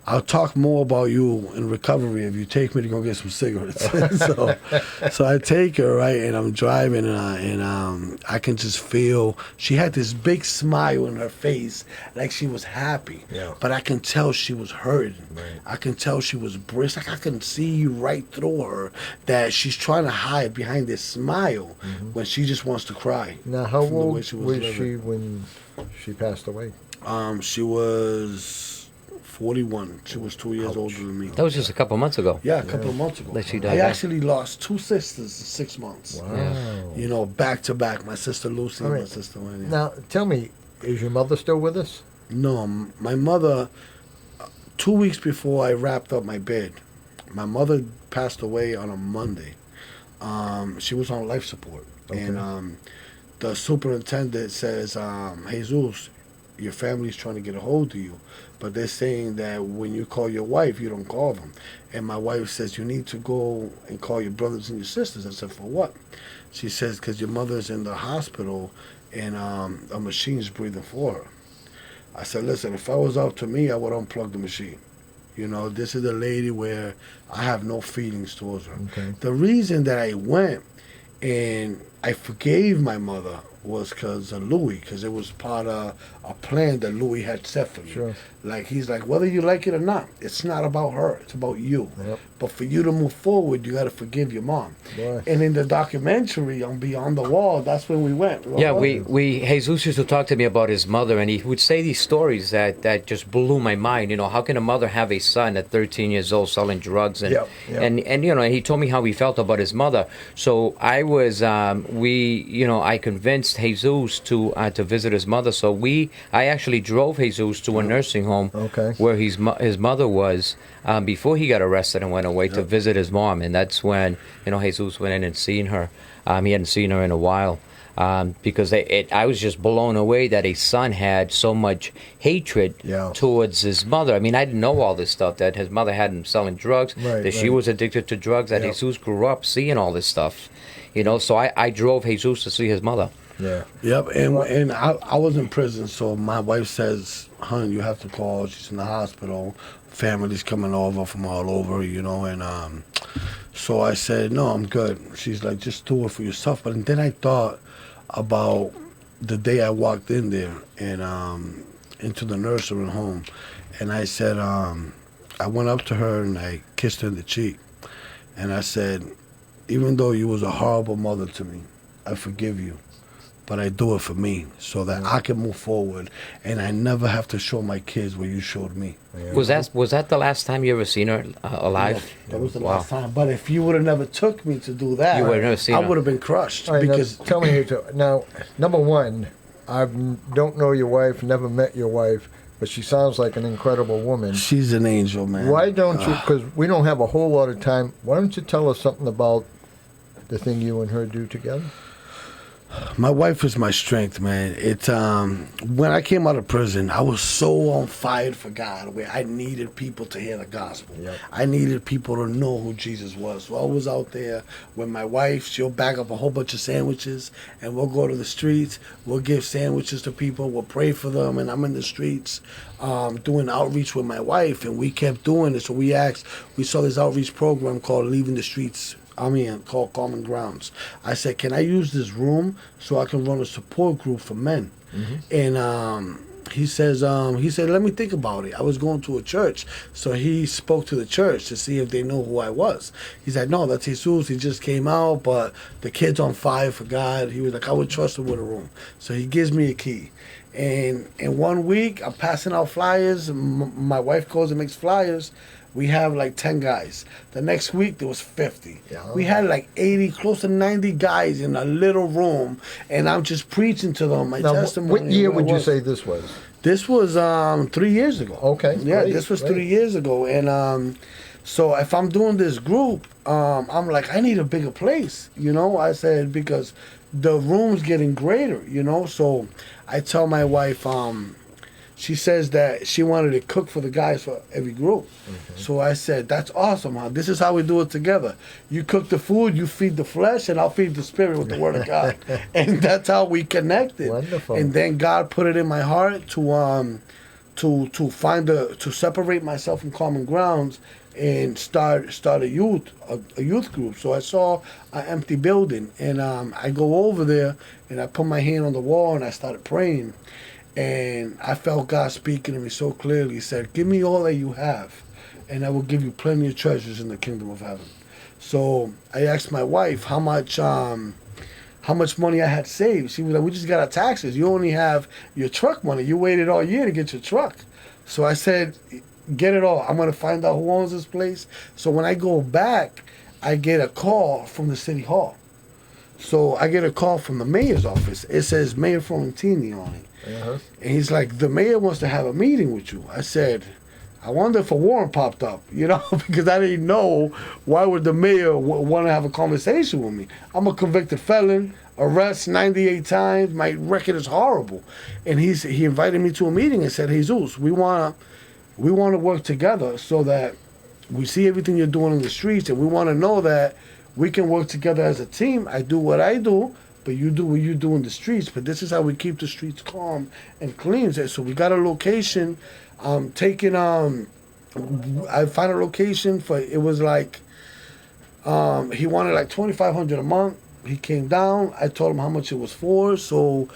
I'll talk more about you in recovery if you take me to go get some cigarettes. so I take her, right, and I'm driving, and I can just feel she had this big smile on her face, like she was happy. Yeah. But I can tell she was hurting. Right. I can tell she was brisk. Like I can see right through her that she's trying to hide behind this smile when she just wants to cry. Now, how old was she living. when she passed away? She was 41. She was 2 years older than me. That was just a couple months ago. Yeah, a couple of months ago. That she died. I actually lost two sisters in 6 months. Wow. Back to back. My sister Lucy and my sister Wanda. Now, tell me, is your mother still with us? No, my mother, 2 weeks before I wrapped up my bed, my mother passed away on a Monday. She was on life support. And the superintendent says, Jesus, your family's trying to get a hold of you, but they're saying that when you call your wife, you don't call them. And my wife says, you need to go and call your brothers and your sisters. I said, for what? She says, because your mother's in the hospital and a machine's breathing for her. I said, listen, if I was up to me, I would unplug the machine. This is a lady where I have no feelings towards her. Okay. The reason that I went and I forgave my mother was because of Louie, because it was part of a plan that Louie had set for me. Sure. Like, he's like, whether you like it or not, it's not about her, it's about you. Yep. But for you to move forward, you got to forgive your mom. Boy. And in the documentary on Beyond the Wall, that's when we went. Yeah, Jesus used to talk to me about his mother, and he would say these stories that just blew my mind. How can a mother have a son at 13 years old selling drugs? And he told me how he felt about his mother. So I was I convinced Jesus to visit his mother. So I actually drove Jesus to a nursing home Okay. where his mother was before he got arrested and went away to visit his mom. And that's when Jesus went in and seen her. He hadn't seen her in a while. Because I was just blown away that a son had so much hatred towards his mother. I mean, I didn't know all this stuff, that his mother had him selling drugs, that she was addicted to drugs, that Jesus grew up seeing all this stuff. So I drove Jesus to see his mother. Yeah. Yep, and I was in prison, so my wife says, "Hon, you have to call. She's in the hospital. Family's coming over from all over, and so I said, no, I'm good. She's like, just do it for yourself. But then I thought about the day I walked in there and into the nursing home, and I said, I went up to her and I kissed her in the cheek, and I said, even though you was a horrible mother to me, I forgive you, but I do it for me so that I can move forward and I never have to show my kids what you showed me. Yeah. Was that the last time you ever seen her alive? Yeah, that was the last time. But if you would have never took me to do that, You would have never seen I her. would have been crushed. All right, because now, tell me now. Number one, I don't know your wife, never met your wife, but she sounds like an incredible woman. she's an angel, man. Why don't you? Because we don't have a whole lot of time. Why don't you tell us something about the thing you and her do together? My wife is my strength, man. It's when I came out of prison, I was so on fire for God, where I needed people to hear the gospel. Yep. I needed people to know who Jesus was. So I was out there with my wife. She'll bag up a whole bunch of sandwiches, and we'll go to the streets. We'll give sandwiches to people. We'll pray for them, and I'm in the streets doing outreach with my wife, and we kept doing it. So we saw this outreach program called Leaving the Streets. Called Common Grounds. I said, can I use this room so I can run a support group for men? Mm-hmm. And he said, let me think about it. I was going to a church, so he spoke to the church to see if they know who I was. He said, no, that's Jesus. He just came out, but the kid's on fire for God. He was like, I would trust him with a room. So he gives me a key. And in 1 week, I'm passing out flyers. My wife goes and makes flyers. We have like 10 guys. The next week, there was 50. Yeah. We had like 80, close to 90 guys in a little room, and I'm just preaching to them my Now, testimony. what year would you was. say this was? This was 3 years ago. Okay, Yeah, great, this was great. 3 years ago. And so if I'm doing this group, I'm like, I need a bigger place, I said, because the room's getting greater, So I tell my wife, she says that she wanted to cook for the guys for every group. Mm-hmm. So I said, that's awesome, huh? This is how we do it together. You cook the food, you feed the flesh, and I'll feed the spirit with the word of God. And that's how we connected. Wonderful. And then God put it in my heart to separate myself from Common Grounds and start a youth group. So I saw an empty building, and I go over there and I put my hand on the wall and I started praying. And I felt God speaking to me so clearly. He said, give me all that you have, and I will give you plenty of treasures in the kingdom of heaven. So I asked my wife how much money I had saved. She was like, we just got our taxes. You only have your truck money. You waited all year to get your truck. So I said, get it all. I'm going to find out who owns this place. So when I go back, I get a call from the city hall. So I get a call from the mayor's office. It says Mayor Florentini on it. Uh-huh. And he's like, the mayor wants to have a meeting with you. I said, I wonder if a warrant popped up, because I didn't know why would the mayor want to have a conversation with me. I'm a convicted felon, arrest 98 times. My record is horrible. And he invited me to a meeting and said, Jesus, we want to work together so that we see everything you're doing in the streets, and we want to know that we can work together as a team. I do what I do, but you do what you do in the streets. But this is how we keep the streets calm and clean. So we got a location. I found a location for, it was like, he wanted like $2,500 a month. He came down. I told him how much it was for. So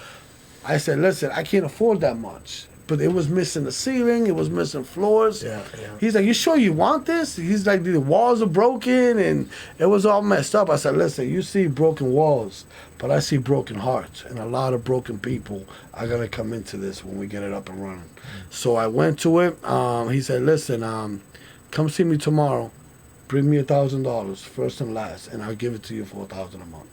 I said, listen, I can't afford that much. But it was missing the ceiling. It was missing floors. Yeah. He's like, you sure you want this? He's like, the walls are broken and it was all messed up. I said, listen, you see broken walls, but I see broken hearts. And a lot of broken people are going to come into this when we get it up and running. So I went to it. He said, listen, come see me tomorrow. Bring me $1,000, first and last, and I'll give it to you for $1,000 a month.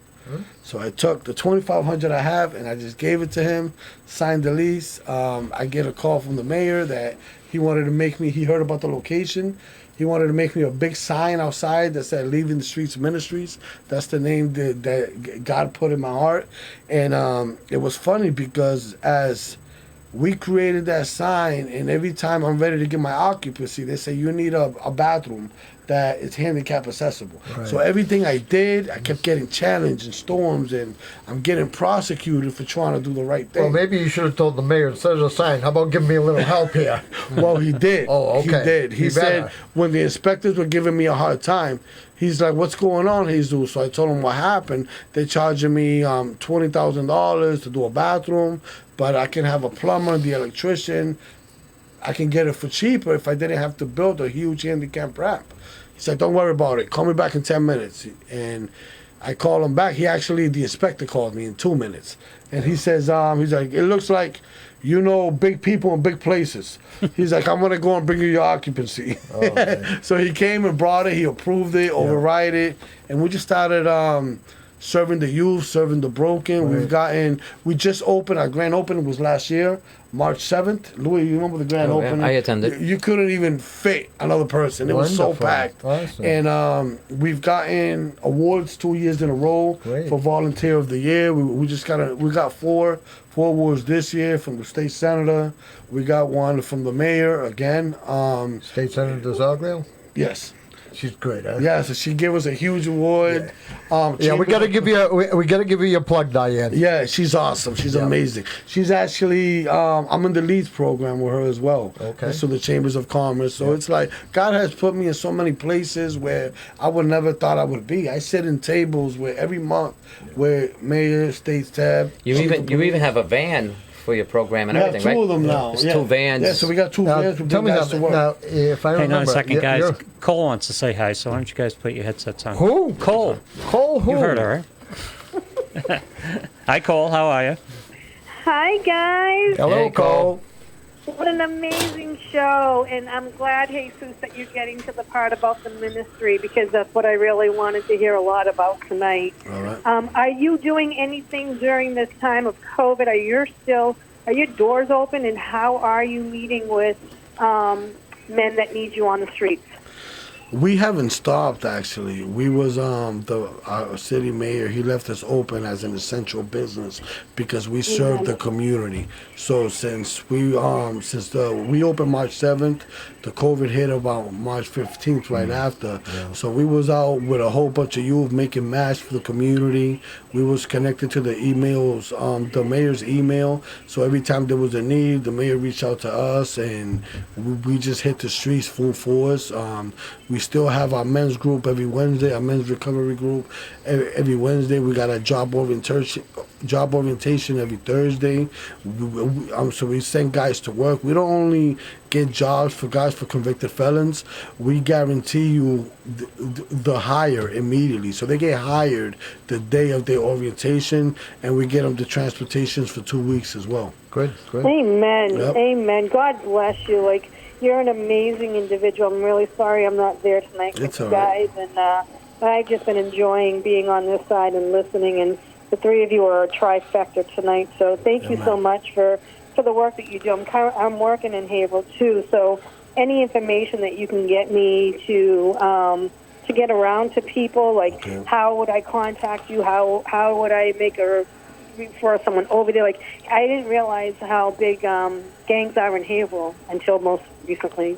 So I took the $2,500 I have and I just gave it to him, signed the lease. I get a call from the mayor that he wanted to make me, he heard about the location. He wanted to make me a big sign outside that said Leaving the Streets Ministries. That's the name that God put in my heart. And it was funny because as we created that sign, and every time I'm ready to get my occupancy, they say you need a bathroom that is handicap accessible. Right. So everything I did, I kept getting challenged and storms, and I'm getting prosecuted for trying to do the right thing. Well, maybe you should have told the mayor, instead of a sign, how about giving me a little help here? Well, he did. Oh, okay. He did. He He said better. when the inspectors were giving me a hard time, he's like, "What's going on, Jesus?" So I told him what happened. They're charging me $20,000 to do a bathroom, but I can have a plumber, the electrician. I can get it for cheaper if I didn't have to build a huge handicap ramp. He said, "Don't worry about it. Call me back in 10 minutes." And I call him back. The inspector called me in 2 minutes. And he says, he's like, "It looks like you know big people in big places." He's like, "I'm going to go and bring you your occupancy." Okay. So he came and brought it. He approved it, override it. And we just started serving the youth, serving the broken. Right. We just opened, our grand opening was last year, March 7th. Louis, you remember the grand Oh, yeah. opening? I attended. You couldn't even fit another person. It was so Wonderful. packed. Awesome. And we've gotten awards 2 years in a row Great. for Volunteer of the Year. We got four awards this year from the state senator. We got one from the mayor again. State Senator DeZaglio? Yes. She's great, huh? Yeah, so she gave us a huge award. Yeah, we gotta give you your plug, Diane. Yeah, she's awesome. She's amazing. She's actually, I'm in the Leads program with her as well. Okay. So the Chambers of Commerce. So it's like, God has put me in so many places where I would never thought I would be. I sit in tables where every month, where mayor, state tab. You even have a van for your program and We have everything, two right? of them now. There's Yeah. two vans. Yeah, so we got two Now, vans. We tell bring me guys to something. work. Now, if I Hang remember, on a second, guys. you're- Cole wants to say hi, so why don't you guys put your headsets on? Who? Cole. Cole who? You heard her, right? Hi, Cole. How are you? Hi, guys. Hello, Hey, Cole. What an amazing show. And I'm glad, Jesus, that you're getting to the part about the ministry because that's what I really wanted to hear a lot about tonight. All right. Are you doing anything during this time of COVID? Are your doors open? And how are you meeting with men that need you on the streets? We haven't stopped, actually. We was our city mayor. He left us open as an essential business because we serve the community. So since we opened March 7th, the COVID hit about March 15th, right after. Yeah. So we was out with a whole bunch of youth making masks for the community. We was connected to the emails, the mayor's email. So every time there was a need, the mayor reached out to us, and we just hit the streets full force. We still have our men's group every Wednesday, our men's recovery group every Wednesday. We got a job orientation every Thursday. So we send guys to work. We don't only get jobs for guys for convicted felons. We guarantee you the hire immediately. So they get hired the day of their orientation, and we get them the transportations for 2 weeks as well. Good. Amen. Yep. Amen. God bless you. You're an amazing individual. I'm really sorry I'm not there tonight with It's you all guys. right. And I've just been enjoying being on this side and listening. And the three of you are a trifecta tonight. So thank you so much for the work that you do. I'm working in Haverhill, too. So any information that you can get me to get around to people, how would I contact you? How would I refer someone over there? I didn't realize how big gangs are in Haverhill until most recently.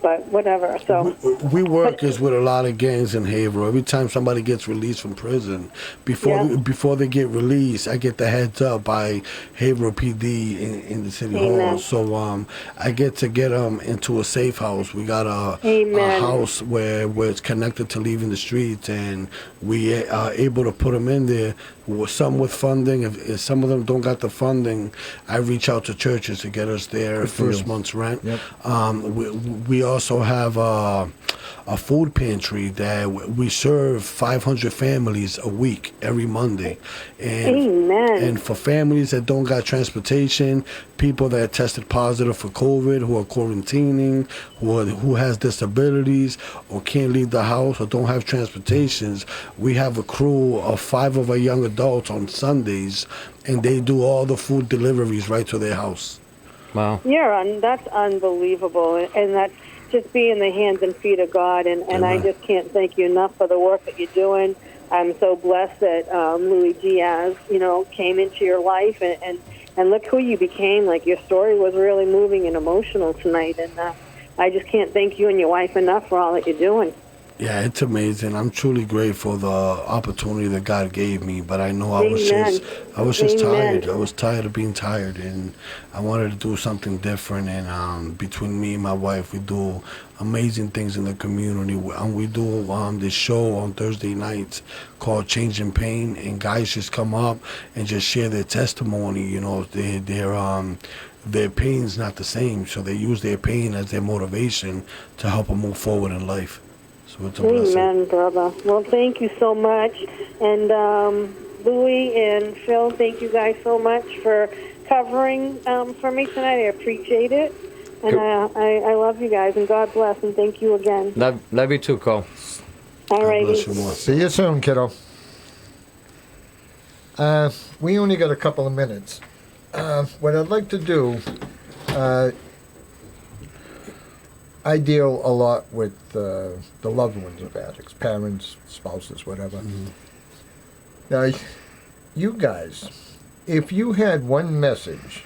But whatever. So we work with a lot of gangs in Haverhill. Every time somebody gets released from prison, before they get released, I get the heads up by Haverhill PD in the city hall. So I get them into a safe house. We got a house where it's connected to Leaving the Streets, and we are able to put them in there. Some with funding. If some of them don't got the funding, I reach out to churches to get us their first month's rent. Yep. We also have a food pantry that we serve 500 families a week every Monday. Amen. And for families that don't got transportation, people that tested positive for COVID, who are quarantining, who has disabilities or can't leave the house or don't have transportations, we have a crew of 5 of our young adults on Sundays, and they do all the food deliveries right to their house. Wow. Yeah, that's unbelievable, and that's just being the hands and feet of God, and I just can't thank you enough for the work that you're doing. I'm so blessed that Louie Diaz, came into your life, and look who you became. Like, your story was really moving and emotional tonight, and I just can't thank you and your wife enough for all that you're doing. Yeah, it's amazing. I'm truly grateful for the opportunity that God gave me, but I know I was just Amen. tired. I was tired of being tired, and I wanted to do something different. And between me and my wife, we do amazing things in the community. We do this show on Thursday nights called Changing Pain, and guys just come up and just share their testimony. Their pain's not the same, so they use their pain as their motivation to help them move forward in life. So it's a blessing. Amen, brother. Well, thank you so much. And Louie and Phil, thank you guys so much for covering for me tonight. I appreciate it. And I love you guys, and God bless, and thank you again. Love you too, Cole. All right. Bless you more. See you soon, kiddo. We only got a couple of minutes. What I'd like to do, I deal a lot with the loved ones of addicts, parents, spouses, whatever. Mm-hmm. Now, you guys, if you had one message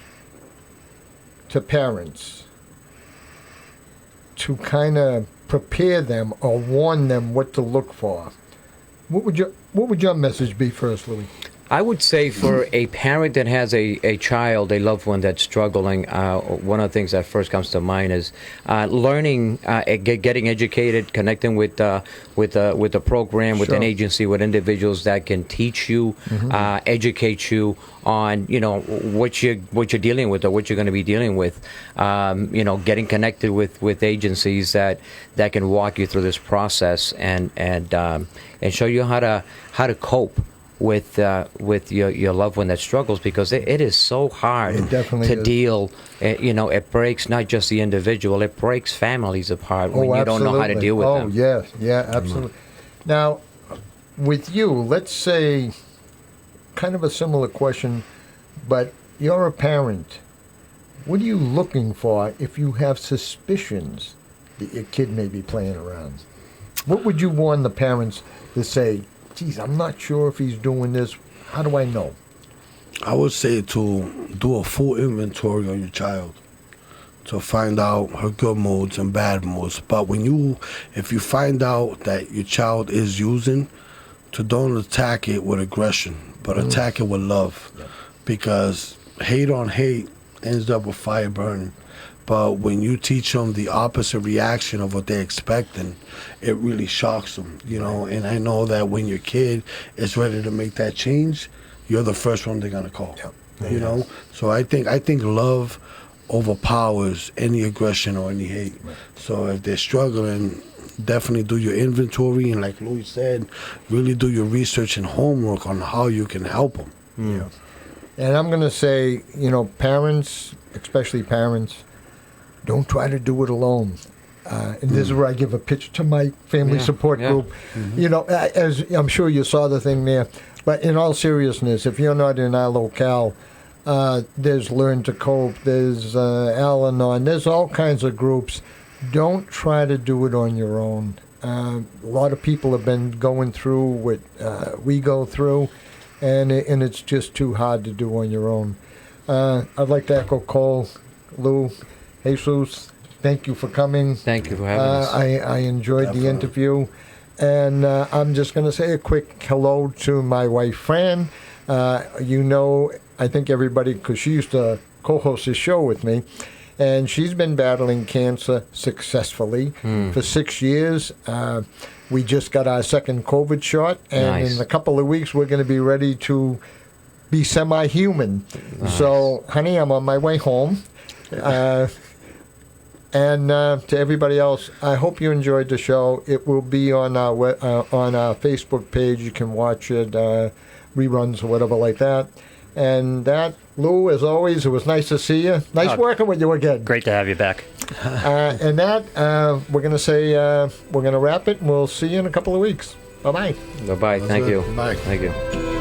to parents to kind of prepare them or warn them what to look for, what would your message be first, Louie? I would say for a parent that has a child, a loved one that's struggling, one of the things that first comes to mind is learning, getting educated, connecting with a program, with an agency, with individuals that can teach you, educate you on what you're dealing with or what you're going to be dealing with. Getting connected with agencies that can walk you through this process and show you how to cope with your loved one that struggles, because it is so hard to deal. It breaks not just the individual, it breaks families apart when you don't know how to deal with them. Oh, yeah, absolutely. Now, with you, let's say, kind of a similar question, but you're a parent. What are you looking for if you have suspicions that your kid may be playing around? What would you warn the parents to say, geez, I'm not sure if he's doing this. How do I know? I would say to do a full inventory on your child to find out her good moods and bad moods. But if you find out that your child is using, to don't attack it with aggression, but attack it with love. Yeah. Because hate on hate ends up with fire burning. But when you teach them the opposite reaction of what they're expecting, it really shocks them, And I know that when your kid is ready to make that change, you're the first one they're gonna call. Yep. So I think love overpowers any aggression or any hate. Right. So if they're struggling, definitely do your inventory, and like Louis said, really do your research and homework on how you can help them. Yeah. And I'm gonna say, parents, especially parents, don't try to do it alone. And this is where I give a pitch to my family support group. Mm-hmm. As I'm sure you saw the thing there. But in all seriousness, if you're not in our locale, there's Learn to Cope, there's Al-Anon, there's all kinds of groups. Don't try to do it on your own. A lot of people have been going through what we go through, and it's just too hard to do on your own. I'd like to echo Cole, Lou, Jesus, thank you for coming. Thank you for having us. I enjoyed the interview. And I'm just going to say a quick hello to my wife, Fran. I think everybody, because she used to co-host this show with me, and she's been battling cancer successfully for 6 years. We just got our second COVID shot, and in a couple of weeks, we're going to be ready to be semi-human. Nice. So, honey, I'm on my way home. And to everybody else, I hope you enjoyed the show. It will be on our Facebook page. You can watch it, reruns or whatever like that. And that, Lou, as always, it was nice to see you. Nice working with you again. Great to have you back. And that, we're going to say, we're going to wrap it, and we'll see you in a couple of weeks. Bye-bye. Bye-bye. Thank you. Bye. Thank you.